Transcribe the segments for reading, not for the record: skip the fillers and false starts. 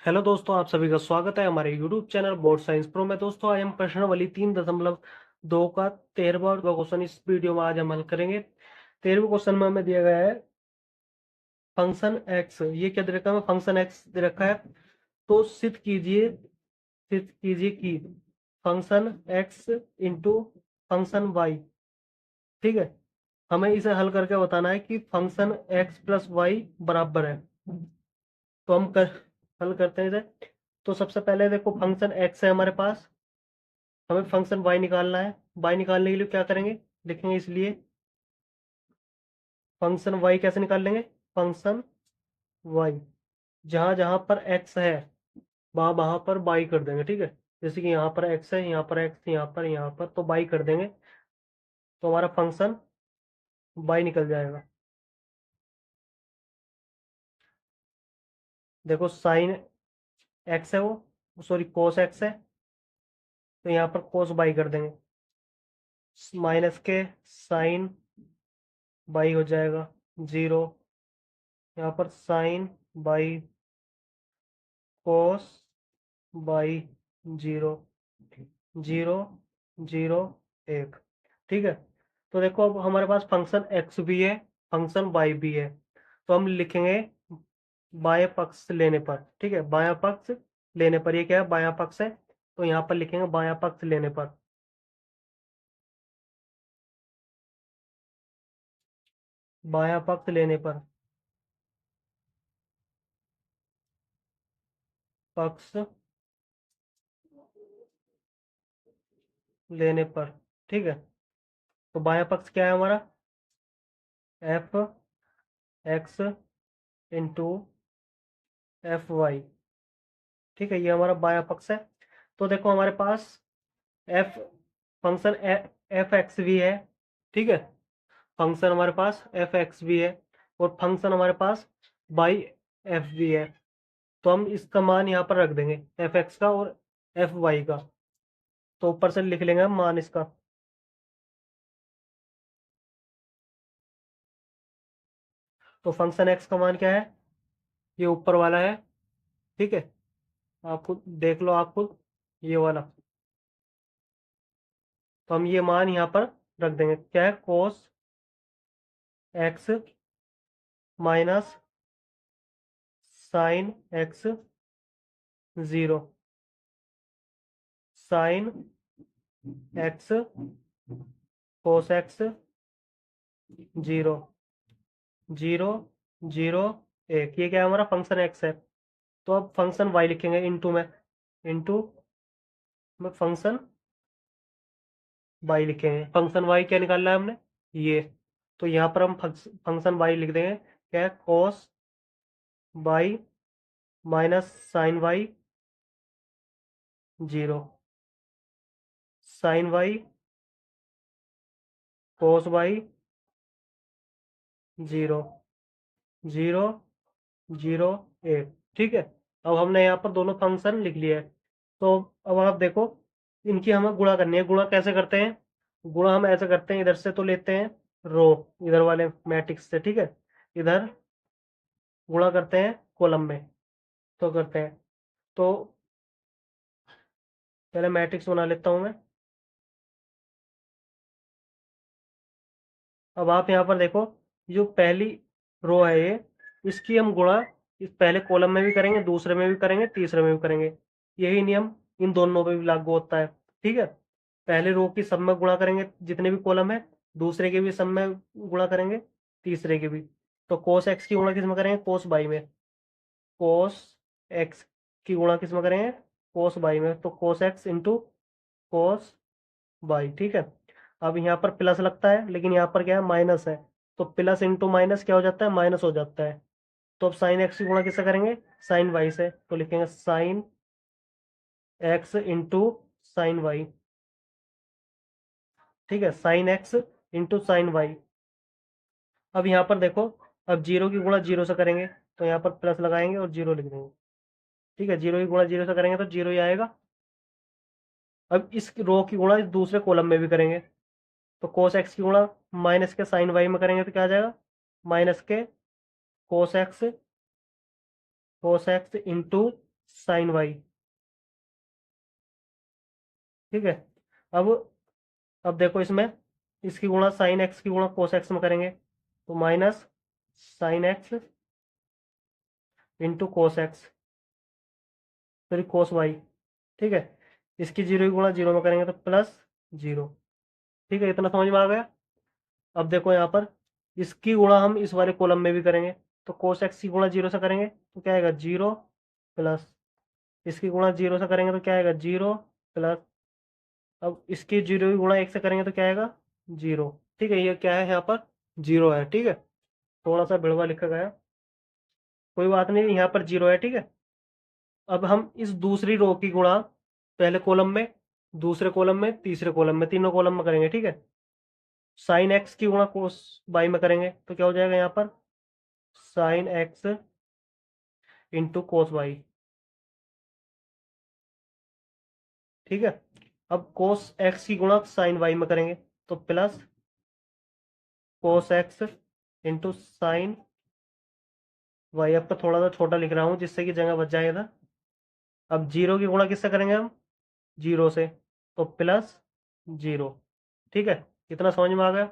Hello दोस्तों, आप सभी का स्वागत है हमारे YouTube channel board science pro में। दोस्तों आज हम प्रश्नावली 3.2 का 13वां क्वेश्चन इस वीडियो में आज हम हल करेंगे। 13वें क्वेश्चन में हमें दिया गया है फंक्शन एक्स। ये क्या दे रखा है? फंक्शन एक्स दे रखा है। तो सिद्ध कीजिए कि function x into function y, ठीक है, हमें इसे हल करके बताना है कि फंक्शन एक्स प्लस वाई बराबर है। तो हल करते हैं इसे। तो सबसे पहले देखो, फंक्शन एक्स है हमारे पास, हमें फंक्शन वाई निकालना है। वाई निकालने के लिए क्या करेंगे, लिखेंगे इसलिए फंक्शन वाई कैसे निकाल लेंगे, फंक्शन वाई जहां जहां पर एक्स है वहां वहां पर बाई कर देंगे, ठीक है। जैसे कि यहाँ पर एक्स है, यहाँ पर एक्स, यहाँ पर तो बाई कर देंगे, तो हमारा फंक्शन बाई निकल जाएगा। देखो साइन एक्स है, वो सॉरी कोस एक्स है, तो यहाँ पर कोस बाई कर देंगे। माइनस के साइन बाई हो जाएगा जीरो, यहाँ पर sine by cos by zero, zero zero एक, ठीक है। तो देखो अब हमारे पास फंक्शन एक्स भी है, फंक्शन वाई भी है। तो हम लिखेंगे बाएं पक्ष लेने पर, ठीक है, बायां पक्ष लेने पर। ये क्या है, बायां पक्ष है, तो यहाँ पर लिखेंगे बायां पक्ष लेने पर। बायां पक्ष लेने पर, पक्ष लेने पर, ठीक है। तो बायां पक्ष क्या है हमारा, f x into f y, ठीक है, ये हमारा बायां पक्ष है। तो देखो हमारे पास एफ फंक्शन एफ एक्स भी है, ठीक है, फंक्शन हमारे पास एफ एक्स भी है, और फंक्शन हमारे पास बाई एफ भी है। तो हम इसका मान यहाँ पर रख देंगे, एफ एक्स का और एफ वाई का। तो ऊपर से लिख लेंगे हम मान इसका। तो फंक्शन एक्स का मान क्या है, ये ऊपर वाला है, ठीक है, आपको देख लो आप खुद, ये वाला। तो हम ये मान यहाँ पर रख देंगे, क्या है, cos x minus sine x zero, sine x cos x zero, zero zero एक, ये क्या है, हमारा फंक्शन एक्स है। तो अब फंक्शन वाई लिखेंगे इनटू में, इनटू में फंक्शन वाई लिखेंगे। फंक्शन वाई क्या निकालना है हमने, ये। तो यहाँ पर हम फंक्शन वाई लिख देंगे, क्या है, cos Y minus sine Y zero, sine Y cos Y zero, zero zero eight, ठीक है। अब हमने यहाँ पर दोनों फंक्शन लिख लिए हैं। तो अब आप देखो, इनकी हमें गुणा करनी है। गुणा कैसे करते हैं, गुणा हम ऐसे करते हैं, इधर से तो लेते हैं रो, इधर वाले मैट्रिक्स से, ठीक है, इधर गुणा करते हैं कॉलम में, तो करते हैं। तो पहले मैट्रिक्स बना लेता हूं मैं। अब आप यहाँ पर देखो, जो पहली रो है ये, इसकी हम गुणा इस पहले कॉलम में भी करेंगे, दूसरे में भी करेंगे, तीसरे में भी करेंगे। यही नियम इन दोनों पे भी लागू होता है, ठीक है। पहले रो की सब में गुणा करेंगे जितने भी कॉलम है, दूसरे के भी सब में गुणा करेंगे, तीसरे के भी। तो कोस एक्स की गुणा किस में करेंगे, कोस बाई में। कोस एक्स की गुणा किस में करेंगे, कोस बाई में। तो कोस एक्स इंटू कोस बाई, ठीक है। अब यहाँ पर प्लस लगता है, लेकिन यहाँ पर क्या है, माइनस है। तो प्लस इंटू माइनस क्या हो जाता है, माइनस हो जाता है। तो अब साइन एक्स की गुणा किससे करेंगे, साइन वाई से। तो लिखेंगे sine x into sine y, ठीक है, sine x into sine y. अब यहाँ पर देखो, अब जीरो की गुणा जीरो से करेंगे, तो यहाँ पर प्लस लगाएंगे और जीरो लिख देंगे, ठीक है। जीरो की गुणा जीरो से करेंगे तो जीरो ही आएगा। अब इस रो की गुणा इस दूसरे कॉलम में भी करेंगे, तो कोस एक्स की गुणा माइनस के साइन वाई में करेंगे तो क्या आ जाएगा, माइनस के cos x into sine y. ठीक है। अब अब देखो इसमें, इसकी गुणा साइन एक्स की गुणा कोस एक्स में करेंगे, तो minus sign x into cos x, फिर कोस वाई। ठीक है। इसकी जीरो की गुणा जीरो में करेंगे तो प्लस जीरो। ठीक है, इतना समझ में आ गया। अब देखो यहाँ पर, इसकी गुणा हम इस वाले कॉलम में भी करेंगे, तो कोस एक्स की गुणा जीरो से करेंगे तो क्या आएगा, जीरो प्लस, इसकी गुणा जीरो से करेंगे तो क्या आएगा, जीरो प्लस। अब इसकी जीरो की गुणा एक से करेंगे तो क्या आएगा, जीरो। ठीक है, ये क्या है यहाँ पर, जीरो है। ठीक है, थोड़ा सा भिड़वा लिखा गया, कोई बात नहीं, यहाँ पर जीरो है। ठीक है। अब हम इस दूसरी रो की गुणा पहले कॉलम में, दूसरे कॉलम में, तीसरे कॉलम में, तीनों कॉलम में करेंगे। ठीक है। साइन एक्स की गुणा कोस वाई में करेंगे तो क्या हो जाएगा यहाँ पर, sine x into cos y. ठीक है। अब कोस एक्स की गुणा साइन वाई में करेंगे तो plus cos x into sine y. अब तो थोड़ा सा छोटा लिख रहा हूँ जिससे कि जगह बच जाए इधर। अब जीरो की गुणा किससे करेंगे हम, जीरो से, तो प्लस जीरो। ठीक है, इतना समझ में आ गया।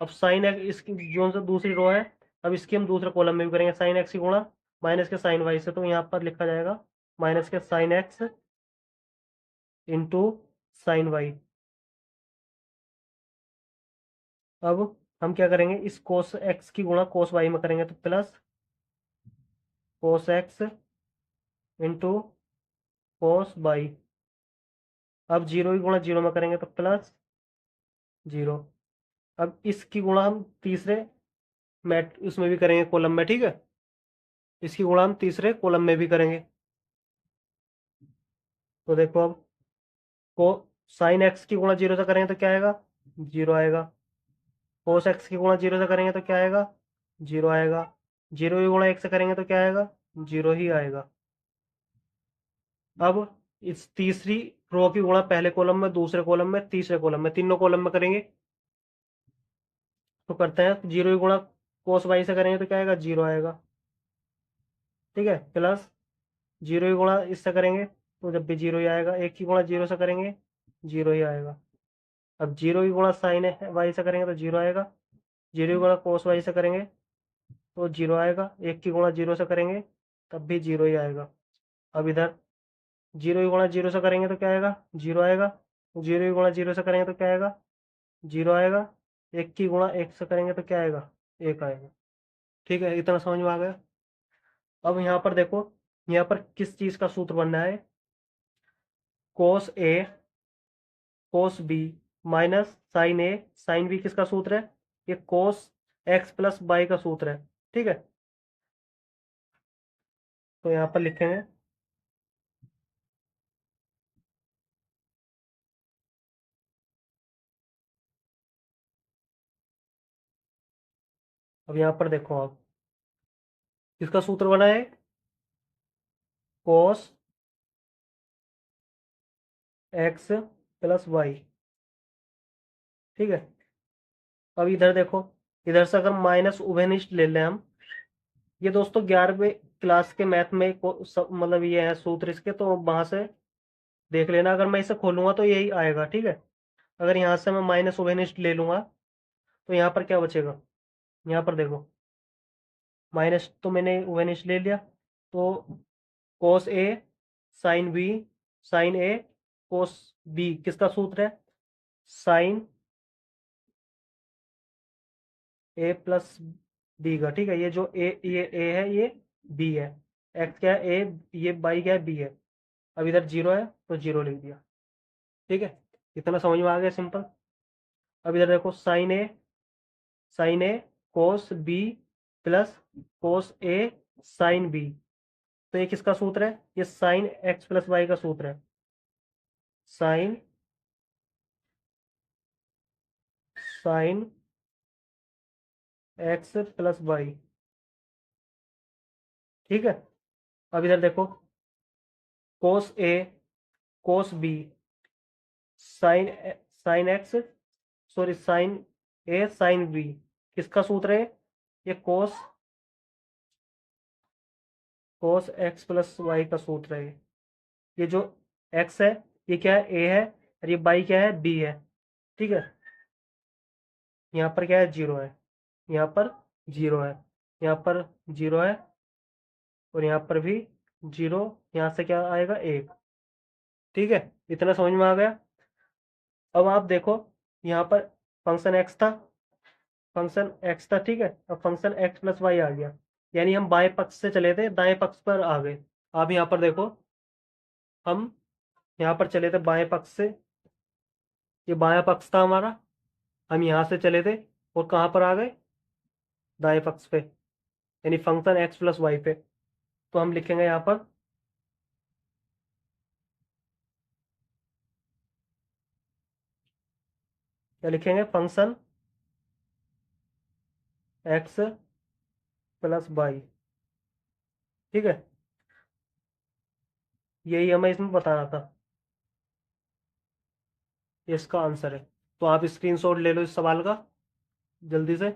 अब साइन एक्स, इसकी जो सा दूसरी रो है, अब इसकी हम दूसरे कॉलम में भी करेंगे, साइन एक्स की गुणा माइनस के साइन वाई से, तो यहाँ पर लिखा जाएगा माइनस के sine x into sine y. अब हम क्या करेंगे, इस कोस एक्स की गुणा कोस वाई में करेंगे तो plus cos x into cos y. अब जीरो की गुणा जीरो में करेंगे तो प्लस जीरो। अब इसकी गुणा हम तीसरे मैट उसमें भी करेंगे, कॉलम में। ठीक है, इसकी गुणा हम तीसरे कॉलम में भी करेंगे, तो देखो अब को साइन एक्स की गुणा जीरो से करेंगे तो क्या आएगा, जीरो आएगा। कोस एक्स की गुणा जीरो से करेंगे तो क्या आएगा, जीरो आएगा। जीरो की गुणा एक से करेंगे तो क्या आएगा, जीरो ही आएगा। अब इस तीसरी रो की गुणा पहले कॉलम में, दूसरे कॉलम में, तीसरे कॉलम में, तीनों कॉलम में करेंगे, तो करते हैं। जीरो की गुणा कोस वाई से करेंगे तो क्या आएगा, जीरो आएगा। ठीक है, प्लस जीरो की गुणा इससे करेंगे तो जब भी जीरो ही आएगा। एक की गुणा जीरो से करेंगे, जीरो ही आएगा। अब जीरो की गुणा साइन वाई से करेंगे तो जीरो आएगा। जीरो की गुणा कोस वाई से करेंगे तो जीरो आएगा। एक की गुणा जीरो से करेंगे तब भी जीरो ही आएगा। अब इधर जीरो की गुणा जीरो से करेंगे तो क्या आएगा, जीरो आएगा। जीरो की गुणा जीरो से करेंगे तो क्या आएगा, जीरो आएगा। एक की गुणा एक से करेंगे तो क्या आएगा, एक आएगा। ठीक है, इतना समझ में आ गया। अब यहाँ पर देखो, यहाँ पर किस चीज का सूत्र बनना है, कोस A cos B minus sign A sine B, किसका सूत्र है, ये कोस एक्स प्लस वाई का सूत्र है। ठीक है, तो यहाँ पर लिखेंगे, अब यहाँ पर देखो आप, किसका सूत्र बना है, कोस एक्स प्लस वाई। ठीक है। अब इधर देखो, इधर से अगर माइनस उभयनिष्ठ ले लें हम, ये दोस्तों 11वीं क्लास के मैथ में मतलब ये है सूत्र इसके, तो वहां से देख लेना। अगर मैं इसे खोलूंगा तो यही आएगा। ठीक है। अगर यहाँ से मैं माइनस उभयनिष्ठ ले लूंगा तो यहाँ पर क्या बचेगा, यहाँ पर देखो, माइनस तो मैंने उभयनिष्ठ ले लिया, तो कोस ए साइन बी साइन ए कोस बी, किसका सूत्र है, साइन ए प्लस बी का। ठीक है, ये जो ये ए है, ये बी है, एक्स क्या है, ए, ये बाई क्या है, बी है। अब इधर जीरो है तो जीरो लिख दिया। ठीक है, इतना समझ में आ गया, सिंपल। अब इधर देखो, साइन ए कोस बी प्लस कोस ए साइन बी, तो ये किसका सूत्र है, ये साइन एक्स प्लस वाई का सूत्र है, sine sine x plus y. ठीक है। अब इधर देखो, cos A cos B sine sine x, sorry sine A sine B, किसका सूत्र है, ये cos cos x plus y का सूत्र है ये जो x है ये क्या है, a है, और ये y क्या है, b है। ठीक है, यहाँ पर क्या है, जीरो है, यहाँ पर जीरो है, यहाँ पर जीरो है, और यहाँ पर भी जीरो, यहाँ से क्या आएगा, एक। ठीक है, इतना समझ में आ गया। अब आप देखो, यहाँ पर फंक्शन x था, फंक्शन x था, ठीक है, अब फंक्शन x प्लस वाई आ गया, यानी हम बाएं पक्ष से चले थे दाएं पक्ष पर आ गए। आप यहाँ पर देखो, हम यहाँ पर चले थे बाएं पक्ष से, ये बायां पक्ष था हमारा, हम यहाँ से चले थे और कहाँ पर आ गए, दाएं पक्ष पे, यानी फंक्शन x प्लस वाई पे। तो हम लिखेंगे यहाँ पर, क्या लिखेंगे, फंक्शन x प्लस वाई। ठीक है, यही हमें इसमें बताना था, ये इसका आंसर है। तो आप स्क्रीनशॉट ले लो इस सवाल का जल्दी से।